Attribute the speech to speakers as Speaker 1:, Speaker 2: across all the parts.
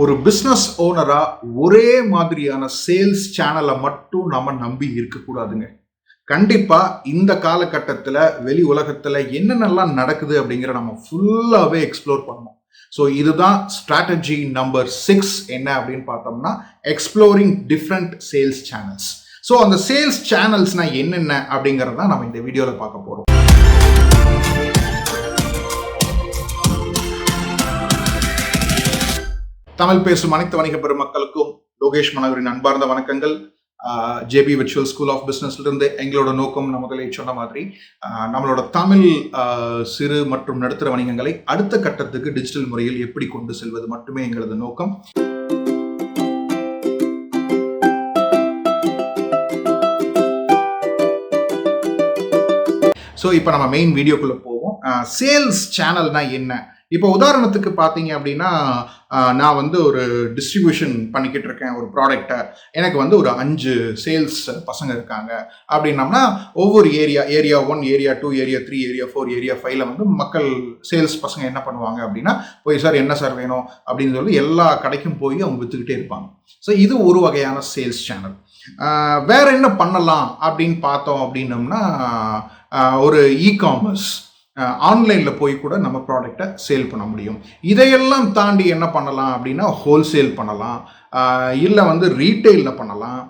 Speaker 1: ஒரு பிஸ்னஸ் ஓனரா ஒரே மாதிரியான சேல்ஸ் சேனலை மட்டும் நம்ம நம்பி இருக்கக்கூடாதுங்க. கண்டிப்பா இந்த காலகட்டத்தில் வெளி உலகத்தில் என்னென்னலாம் நடக்குது அப்படிங்கிற நம்ம ஃபுல்லாகவே எக்ஸ்ப்ளோர் பண்ணணும். ஸோ இதுதான் ஸ்ட்ராட்டஜி நம்பர் 6 என்ன அப்படின்னு பார்த்தோம்னா exploring different sales channels. So அந்த சேல்ஸ் சேனல்ஸ்னா என்னென்ன அப்படிங்கிறத நம்ம இந்த வீடியோவில் பார்க்க போகிறோம். தமிழ் பேசும் அனைத்து வணிக பெருமக்களுக்கும் லோகேஷ் மனோகரின் அன்பார்ந்த வணக்கங்கள். ஜேபி விர்ச்சுவல் ஸ்கூல் ஆஃப் பிஸ்னஸ்ல இருந்து எங்களோட நோக்கம் நம்ம முதலில் சொன்ன மாதிரி நம்மளோட தமிழ் சிறு மற்றும் நடுத்தர வணிகங்களை அடுத்த கட்டத்துக்கு டிஜிட்டல் முறையில் எப்படி கொண்டு செல்வது மட்டுமே எங்களது நோக்கம். ஸோ இப்போ நம்ம மெயின் வீடியோக்குள்ள போவோம். சேல்ஸ் சேனல்னா என்ன? இப்போ உதாரணத்துக்கு பார்த்தீங்க அப்படின்னா நான் வந்து ஒரு டிஸ்ட்ரிபியூஷன் பண்ணிக்கிட்டு இருக்கேன் ஒரு ப்ராடக்டை. எனக்கு வந்து ஒரு 5 சேல்ஸ் பசங்க இருக்காங்க அப்படின்னம்னா ஒவ்வொரு area 1, area 2, area 3, area 4, area 5ல வந்து மக்கள் சேல்ஸ் பசங்க என்ன பண்ணுவாங்க அப்படின்னா போய் சார் என்ன சார் வேணும் அப்படின்னு சொல்லி எல்லா கடைக்கும் போய் அவங்க விற்றுக்கிட்டே இருப்பாங்க. ஸோ இது ஒரு வகையான சேல்ஸ் சேனல். வேற என்ன பண்ணலாம் அப்படின்னு பார்த்தோம் அப்படின்னம்னா ஒரு இ-காமர்ஸ் ஆன்லைனில் போய் கூட நம்ம ப்ராடக்டை சேல் பண்ண முடியும். இதையெல்லாம் தாண்டி என்ன பண்ணலாம் அப்படின்னா ஹோல்சேல் பண்ணலாம், இல்லை வந்து ரீட்டெயிலில் பண்ணலாம்,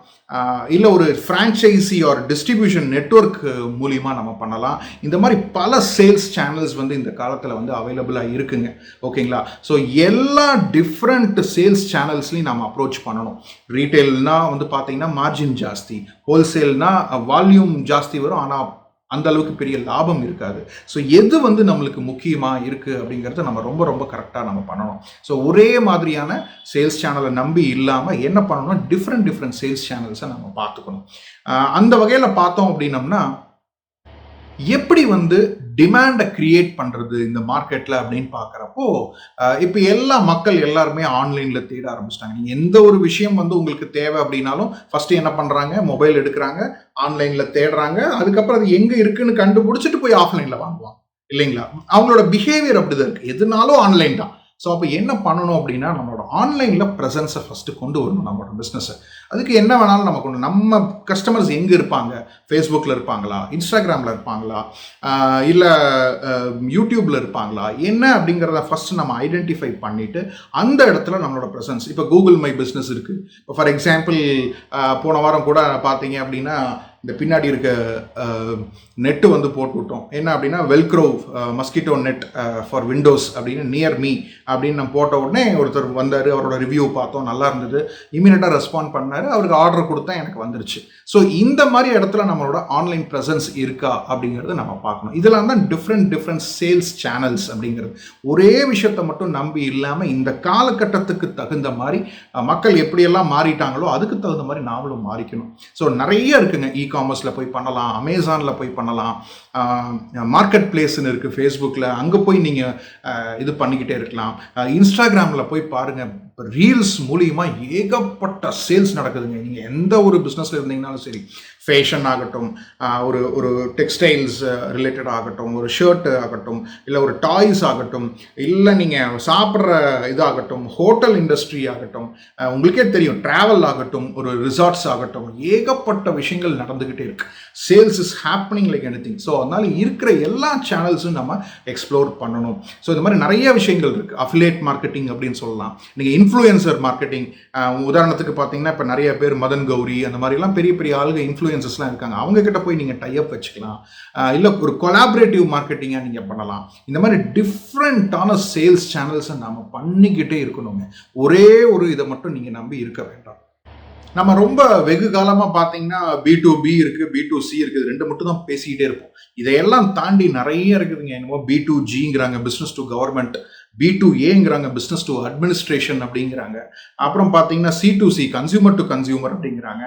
Speaker 1: இல்லை ஒரு ஃப்ரான்ச்சைசி ஒரு டிஸ்ட்ரிபியூஷன் நெட்வொர்க் மூலியமாக நம்ம பண்ணலாம். இந்த மாதிரி பல சேல்ஸ் சேனல்ஸ் வந்து இந்த காலத்தில் வந்து அவைலபிளாக இருக்குங்க. ஓகேங்களா? ஸோ எல்லா டிஃப்ரெண்ட் சேல்ஸ் சேனல்ஸ்லையும் நம்ம அப்ரோச் பண்ணணும். ரீட்டெயில்னால் வந்து பார்த்தீங்கன்னா மார்ஜின் ஜாஸ்தி, ஹோல்சேல்னால் வால்யூம் ஜாஸ்தி வரும், ஆனால் அந்த அளவுக்கு பெரிய லாபம் இருக்காது. ஸோ எது வந்து நம்மளுக்கு முக்கியமாக இருக்குது அப்படிங்கிறத நம்ம ரொம்ப ரொம்ப கரெக்டாக நம்ம பண்ணணும். ஸோ ஒரே மாதிரியான சேல்ஸ் சேனலை நம்பி இல்லாமல் என்ன பண்ணணும்னா டிஃப்ரெண்ட் சேல்ஸ் சேனல்ஸை நம்ம பார்த்துக்கணும். அந்த வகையில் பார்த்தோம் அப்படின்னம்னா எப்படி வந்து டிமாண்டை கிரியேட் பண்ணுறது இந்த மார்க்கெட்டில் அப்படின்னு பார்க்குறப்போ இப்போ எல்லா மக்கள் எல்லாருமே ஆன்லைனில் தேட ஆரம்பிச்சிட்டாங்க. நீங்கள் எந்த ஒரு விஷயம் வந்து உங்களுக்கு தேவை அப்படின்னாலும் ஃபஸ்ட்டு என்ன பண்ணுறாங்க, மொபைல் எடுக்கிறாங்க, ஆன்லைனில் தேடுறாங்க, அதுக்கப்புறம் அது எங்கே இருக்குன்னு கண்டுபிடிச்சிட்டு போய் ஆஃப்லைனில் வாங்குவாங்க இல்லைங்களா? அவங்களோட பிஹேவியர் அப்படிதான் இருக்குது, எதுனாலும் ஆன்லைன் தான். ஸோ அப்போ என்ன பண்ணணும் அப்படின்னா நம்மளோட ஆன்லைனில் ப்ரெசன்ஸை ஃபஸ்ட்டு கொண்டு வரணும் நம்மளோட பிஸ்னஸை. அதுக்கு என்ன வேணாலும் நம்ம கொண்டு, நம்ம கஸ்டமர்ஸ் எங்கே இருப்பாங்க, ஃபேஸ்புக்கில் இருப்பாங்களா, இன்ஸ்டாகிராமில் இருப்பாங்களா, இல்லை யூடியூப்பில் இருப்பாங்களா, என்ன அப்படிங்கிறத ஃபஸ்ட்டு நம்ம ஐடென்டிஃபை பண்ணிவிட்டு அந்த இடத்துல நம்மளோட ப்ரெசன்ஸ். இப்போ கூகுள் மை பிஸ்னஸ் இருக்குது. இப்போ ஃபார் எக்ஸாம்பிள் போன வாரம் கூட பார்த்தீங்க அப்படின்னா இந்த பின்னாடி இருக்க நெட்டு வந்து போட்டு விட்டோம். என்ன அப்படின்னா Velcro mosquito net for Windows அப்படின்னு நியர் மீ அப்படின்னு நம்ம போட்ட உடனே ஒருத்தர் வந்தார், அவரோட ரிவ்யூ பார்த்தோம், நல்லா இருந்தது, இமீடியட்டாக ரெஸ்பாண்ட் பண்ணார், அவருக்கு ஆர்டர் கொடுத்தா எனக்கு வந்துருச்சு. ஸோ இந்த மாதிரி இடத்துல நம்மளோட ஆன்லைன் ப்ரெசன்ஸ் இருக்கா அப்படிங்கிறத நம்ம பார்க்கணும். இதெல்லாம் தான் டிஃப்ரெண்ட் சேல்ஸ் சேனல்ஸ் அப்படிங்கிறது. ஒரே விஷயத்தை மட்டும் நம்பி இல்லாமல் இந்த காலகட்டத்துக்கு தகுந்த மாதிரி மக்கள் எப்படியெல்லாம் மாறிட்டாங்களோ அதுக்கு தகுந்த மாதிரி நாமளும் மாறிக்கணும். ஸோ நிறைய இருக்குங்க. இ-காமர்ஸில் போய் பண்ணலாம், அமேசானில் போய் பண்ணலாம், மார்க்கெட் பிளேஸ்ன்னு இருக்குது ஃபேஸ்புக்கில், அங்கே போய் நீங்கள் இது பண்ணிக்கிட்டே இருக்கலாம். இன்ஸ்டாகிராமில் போய் பாருங்கள், ரீல்ஸ் மூலியமாக ஏகப்பட்ட சேல்ஸ் நடக்குதுங்க. நீங்கள் எந்த ஒரு பிஸ்னஸில் இருந்தீங்கனாலும் சரி, ஃபேஷன் ஆகட்டும், ஒரு டெக்ஸ்டைல்ஸ் ரிலேட்டட் ஆகட்டும், ஒரு ஷர்ட்டு ஆகட்டும், இல்லை ஒரு டாய்ஸ் ஆகட்டும், இல்லை நீங்கள் சாப்பிட்ற இதாகட்டும், ஹோட்டல் இண்டஸ்ட்ரி ஆகட்டும், உங்களுக்கே தெரியும், ட்ராவல் ஆகட்டும், ஒரு ரிசார்ட்ஸ் ஆகட்டும், ஏகப்பட்ட விஷயங்கள் நடந்துக்கிட்டே இருக்கு. Sales is happening like anything. So அதனால இருக்கிற எல்லா சேனல்ஸும் நம்ம எக்ஸ்ப்ளோர் பண்ணணும். ஸோ இந்த மாதிரி நிறைய விஷயங்கள் இருக்குது. அஃபிலியேட் மார்க்கெட்டிங் அப்படின்னு சொல்லலாம். நீங்கள் இன்ஃப்ளூயன்சர் மார்க்கெட்டிங், உதாரணத்துக்கு பார்த்தீங்கன்னா இப்போ நிறைய பேர் மதன் கௌரி அந்த மாதிரிலாம் பெரிய பெரிய ஆளுங்க இன்ஃப்ளூயன்சர்ஸ்லாம் இருக்காங்க. அவங்க கிட்ட போய் நீங்கள் டைப் வச்சுக்கலாம், இல்லை ஒரு கொலாபரேட்டிவ் மார்க்கெட்டிங்காக நீங்கள் பண்ணலாம். இந்த மாதிரி டிஃப்ரெண்ட்டான சேல்ஸ் சேனல்ஸை நம்ம பண்ணிக்கிட்டே இருக்கணுங்க. ஒரே ஒரு இதை மட்டும் நீங்கள் நம்பி இருக்க வேண்டாம். நம்ம ரொம்ப வெகு காலமாக பார்த்தீங்கன்னா B2B இருக்குது, B2C இருக்குது, ரெண்டு மட்டும் தான் பேசிக்கிட்டே இருப்போம். இதையெல்லாம் தாண்டி நிறைய இருக்குதுங்க. என்னமோ B2Gங்கிறாங்க, பிஸ்னஸ் டு கவர்மெண்ட், B2Aங்கிறாங்க, பிஸ்னஸ் டு அட்மினிஸ்ட்ரேஷன் அப்படிங்கிறாங்க. அப்புறம் பார்த்தீங்கன்னா C2C, கன்சியூமர் டு கன்சியூமர் அப்படிங்கிறாங்க.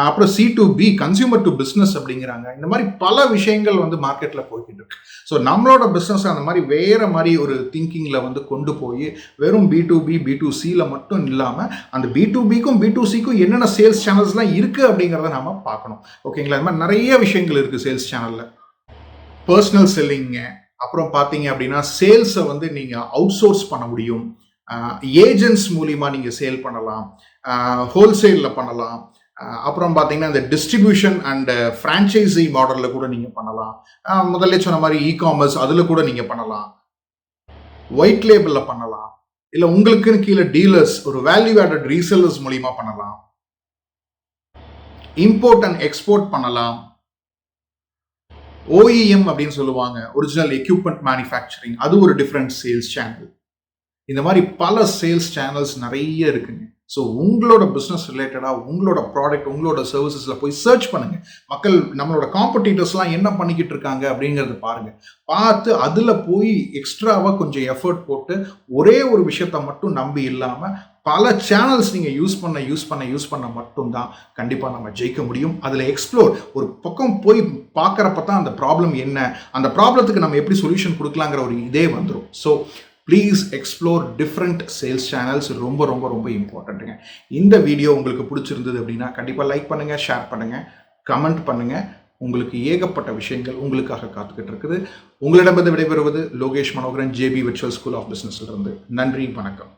Speaker 1: அப்புறம் C2B, கன்சியூமர் டு பிஸ்னஸ் அப்படிங்கிறாங்க. இந்த மாதிரி பல விஷயங்கள் வந்து மார்க்கெட்டில் போய்கிட்டு இருக்கு. ஸோ நம்மளோட பிஸ்னஸ் அந்த மாதிரி வேற மாதிரி ஒரு திங்கிங்கில் வந்து கொண்டு போய் வெறும் B2B, B2Cல மட்டும் இல்லாமல் அந்த B2Bக்கும் B2Cக்கும் என்னென்ன சேல்ஸ் சேனல்ஸ்லாம் இருக்குது அப்படிங்கிறத நம்ம பார்க்கணும். ஓகேங்களா? இந்த மாதிரி நிறைய விஷயங்கள் இருக்குது சேல்ஸ் சேனலில். பர்சனல் செல்லிங்க, அப்புறம் பார்த்தீங்க அப்படின்னா சேல்ஸை வந்து நீங்கள் அவுட் சோர்ஸ் பண்ண முடியும். ஏஜென்ட்ஸ் மூலியமா நீங்க சேல் பண்ணலாம், ஹோல்சேல்ல பண்ணலாம், அப்புறம் பார்த்தீங்கன்னா இந்த டிஸ்ட்ரிபியூஷன் அண்ட் ஃப்ரான்ச்சைசி மாடலில் கூட நீங்கள் பண்ணலாம். முதல்ல சொன்ன மாதிரி இ-காமர்ஸ் அதில் கூட நீங்கள் பண்ணலாம், ஒயிட் லேபிளில் பண்ணலாம், இல்லை உங்களுக்குன்னு கீழே டீலர்ஸ் ஒரு வேல்யூ ஆடட் ரீசெல்லர்ஸ் மூலியமா பண்ணலாம், இம்போர்ட் அண்ட் எக்ஸ்போர்ட் பண்ணலாம், OEM அப்படின்னு சொல்லுவாங்க, ஒரிஜினல் எக்யூப்மெண்ட் மேனுஃபேக்சரிங், அது ஒரு டிஃப்ரெண்ட் சேல்ஸ் சேனல். இந்த மாதிரி பல சேல்ஸ் சேனல்ஸ் நிறைய இருக்குங்க. ஸோ உங்களோட பிஸ்னஸ் ரிலேட்டடாக உங்களோட ப்ராடக்ட் உங்களோட சர்வீசஸில் போய் சர்ச் பண்ணுங்கள். மக்கள் நம்மளோட காம்படிட்டர்ஸ்லாம் என்ன பண்ணிக்கிட்டு இருக்காங்க அப்படிங்கிறத பாருங்கள். பார்த்து அதில் போய் எக்ஸ்ட்ராவாக கொஞ்சம் எஃபர்ட் போட்டு ஒரே ஒரு விஷயத்தை மட்டும் நம்பி இல்லாமல் பல சேனல்ஸ் நீங்கள் யூஸ் பண்ண மட்டும்தான் கண்டிப்பாக நம்ம ஜெயிக்க முடியும். அதில் எக்ஸ்ப்ளோர் ஒரு பக்கம் போய் பார்க்குறப்ப தான் அந்த ப்ராப்ளம் என்ன, அந்த ப்ராப்ளத்துக்கு நம்ம எப்படி சொல்யூஷன் கொடுக்கலாங்கிற ஒரு இதே வந்துடும். So please explore different sales channels. ரொம்ப ரொம்ப ரொம்ப இம்பார்ட்டண்ட்டுங்க. இந்த வீடியோ உங்களுக்கு பிடிச்சிருந்தது அப்படின்னா கண்டிப்பாக லைக் பண்ணுங்கள், ஷேர் பண்ணுங்கள், கமெண்ட் பண்ணுங்கள். உங்களுக்கு ஏகப்பட்ட விஷயங்கள் உங்களுக்காக காத்துக்கிட்டு இருக்குது. உங்களிடமிருந்து விடைபெறுவது Lokesh Manoharan, JB virtual school of பிஸ்னஸ்ல இருந்து. நன்றி, வணக்கம்.